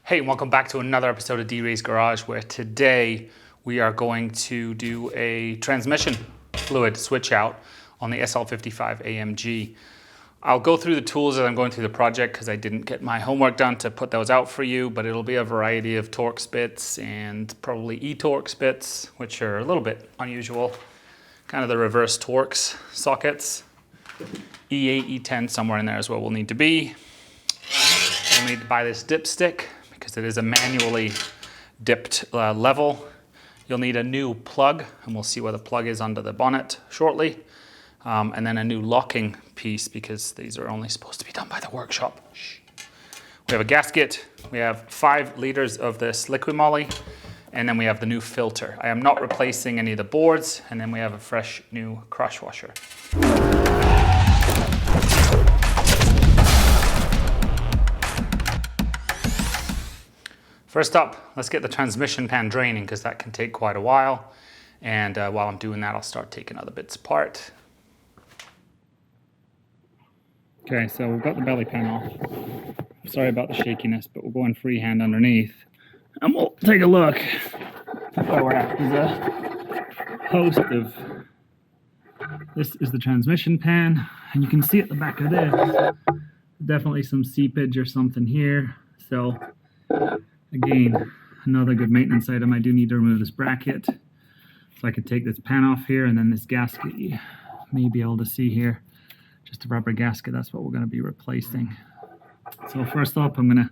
Hey, welcome back to another episode of D-Ray's Garage, where today we are going to do a transmission fluid switch out on the SL55 AMG. I'll go through the tools as I'm going through the project because I didn't get my homework done to put those out for you, but it'll be a variety of Torx bits and probably e-Torx bits, which are a little bit unusual. Kind of the reverse Torx sockets. E8, E10 somewhere in there is where we'll need to be. We'll need to buy this dipstick because it is a manually dipped level. You'll need a new plug, and we'll see where the plug is under the bonnet shortly. And then a new locking piece because these are only supposed to be done by the workshop. Shh. We have a gasket, we have 5 liters of this liquid moly, and then we have the new filter. I am not replacing any of the boards, and then we have a fresh new crush washer. First up, let's get the transmission pan draining because that can take quite a while. And while I'm doing that, I'll start taking other bits apart. Okay, so we've got the belly pan off. Sorry about the shakiness, but we're going freehand underneath. And we'll take a look at where we're at. There's a host of... This is the transmission pan, and you can see at the back of this, definitely some seepage or something here. So, again, another good maintenance item. I do need to remove this bracket. So I could take this pan off here, and then this gasket you may be able to see here. Just a rubber gasket, that's what we're going to be replacing. So first up, I'm going to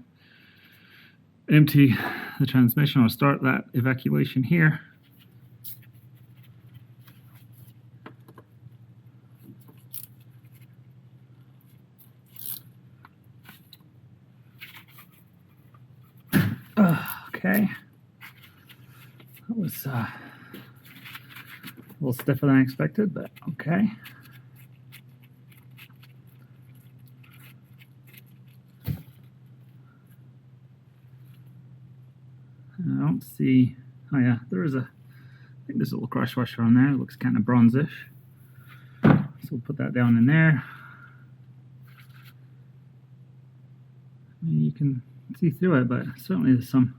empty the transmission or start that evacuation here. Okay. That was a little stiffer than I expected, but okay. I don't see, oh yeah, there is a, I think there's a little crush washer on there. It looks kind of bronzish. So we'll put that down in there. You can see through it, but certainly there's some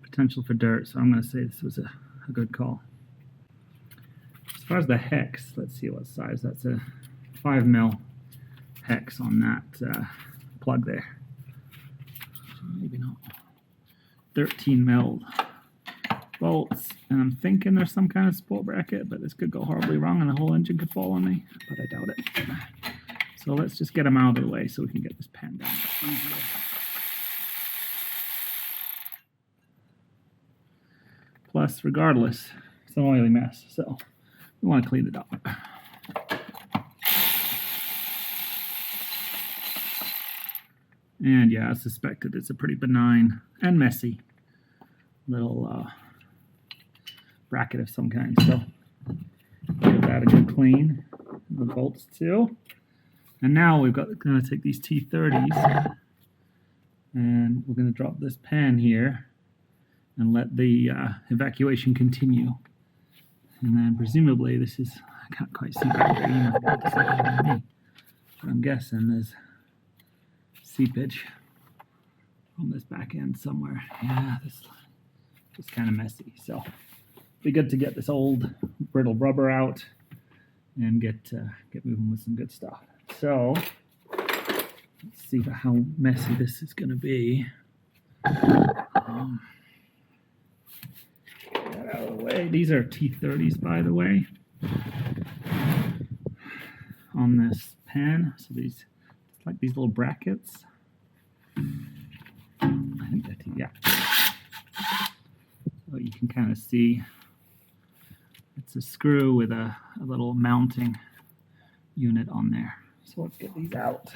potential for dirt, so I'm going to say this was a good call. As far as the hex, let's see what size. That's a 5mm hex on that plug there. Maybe not. 13mm bolts, and I'm thinking there's some kind of support bracket, but this could go horribly wrong and the whole engine could fall on me, but I doubt it. So let's just get them out of the way so we can get this pan down. Plus, regardless, it's an oily mess, so we want to clean it up. And yeah, as suspected, it's a pretty benign and messy little bracket of some kind. So give that a good clean. The bolts too. And now we're going to take these T30s and we're going to drop this pan here and let the evacuation continue. And then presumably this is, I can't quite see back there, you might be able to see better than me. But I'm guessing there's seepage on this back end somewhere. Yeah, this is kind of messy. So it'd be good to get this old brittle rubber out and get moving with some good stuff. So let's see how messy this is going to be. Get that out of the way. These are T30s, by the way, on this pan. So these, it's like these little brackets. I think that, yeah. So you can kind of see it's a screw with a little mounting unit on there. So let's get these out.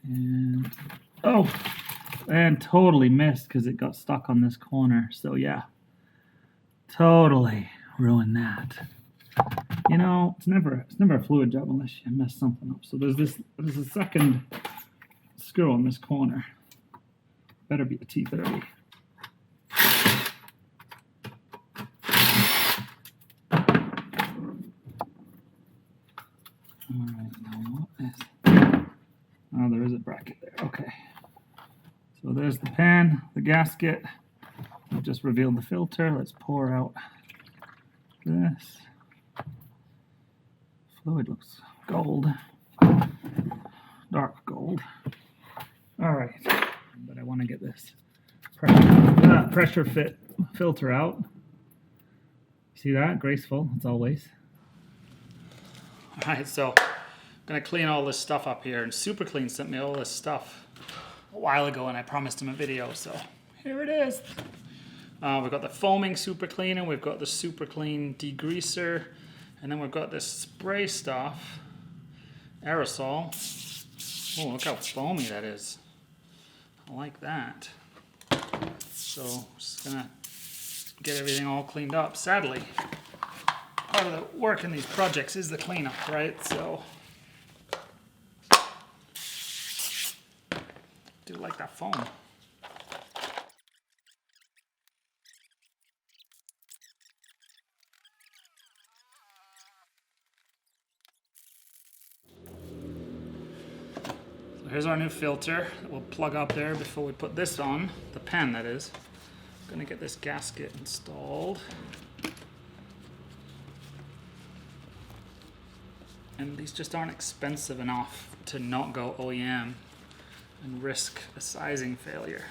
And oh, and totally missed because it got stuck on this corner. So yeah, totally ruined that. You know, it's never a fluid job unless you mess something up. So there's a second screw on this corner. Better be a T30. So there's the pan, the gasket. I've just revealed the filter. Let's pour out this. Fluid looks gold, dark gold. All right, but I want to get this pressure fit filter out. See that? Graceful, as always. All right, so I'm gonna clean all this stuff up here, and Super Clean sent me all this stuff a while ago, and I promised him a video, so here it is. We've got the foaming Super Clean, and we've got the Super Clean degreaser, and then we've got this spray stuff, aerosol. Oh, look how foamy that is. I like that. So just gonna get everything all cleaned up. Sadly, part of the work in these projects is the cleanup, right? So do like that foam. Here's our new filter that we'll plug up there before we put this on, the pan that is. I'm gonna get this gasket installed. And these just aren't expensive enough to not go OEM and risk a sizing failure.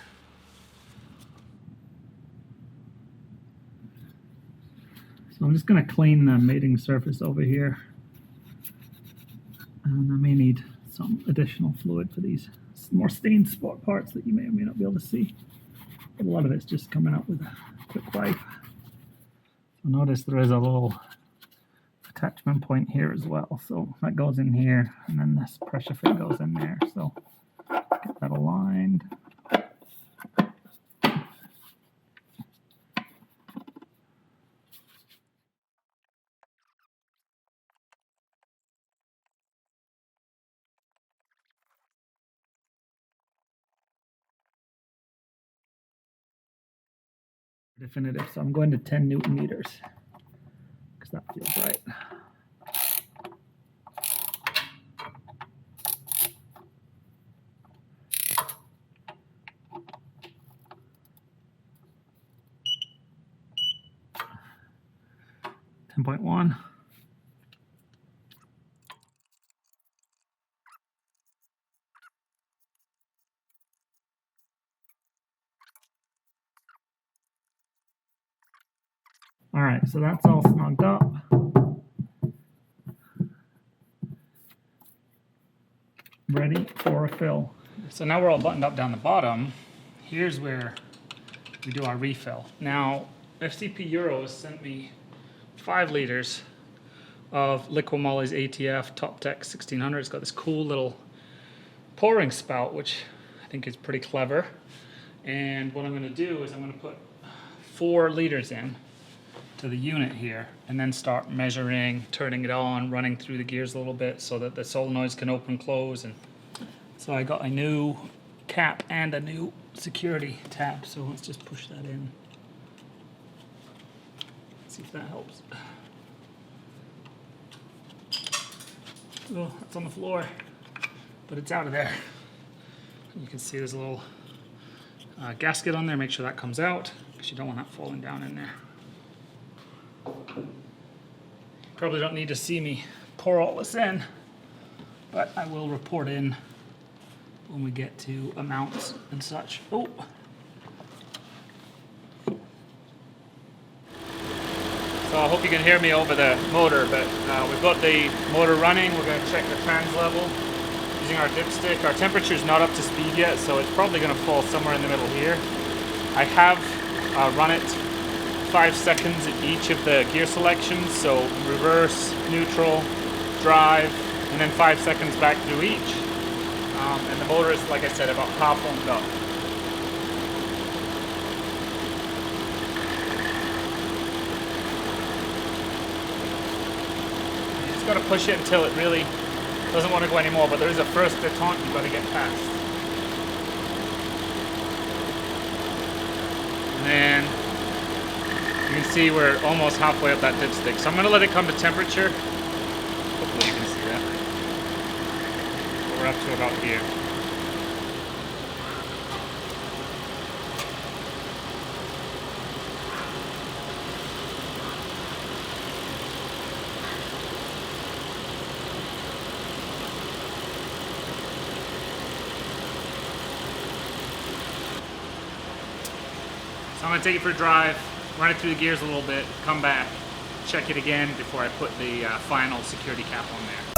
So I'm just gonna clean the mating surface over here. And I may need some additional fluid for these more stained spot parts that you may or may not be able to see. But a lot of it's just coming out with a quick wipe. So notice there is a little attachment point here as well. So that goes in here, and then this pressure fit goes in there. So get that aligned. Definitive, so I'm going to 10 Newton meters because that feels right. .1. All right, so that's all snugged up. Ready for a fill. So now we're all buttoned up down the bottom. Here's where we do our refill. Now, FCP Euros sent me 5 liters of Liquimolly's ATF Top Tech 1600. It's got this cool little pouring spout, which I think is pretty clever. And what I'm going to do is I'm going to put 4 liters in to the unit here, and then start measuring, turning it on, running through the gears a little bit so that the solenoids can open, close. And so I got a new cap and a new security tab. So let's just push that in. See if that helps. Oh, it's on the floor, but it's out of there. You can see there's a little gasket on there. Make sure that comes out because you don't want that falling down in there. Probably don't need to see me pour all this in, but I will report in when we get to amounts and such. Oh. So I hope you can hear me over the motor, but we've got the motor running. We're going to check the trans level using our dipstick. Our temperature is not up to speed yet, so it's probably going to fall somewhere in the middle here. I have run it 5 seconds in each of the gear selections, so reverse, neutral, drive, and then 5 seconds back through each. And the motor is, like I said, about half warmed up. You just got to push it until it really doesn't want to go anymore, but there is a first detente you've got to get past. And then you can see we're almost halfway up that dipstick. So I'm going to let it come to temperature. Hopefully you can see that. We're up to about here. So I'm gonna take it for a drive, run it through the gears a little bit, come back, check it again before I put the final security cap on there.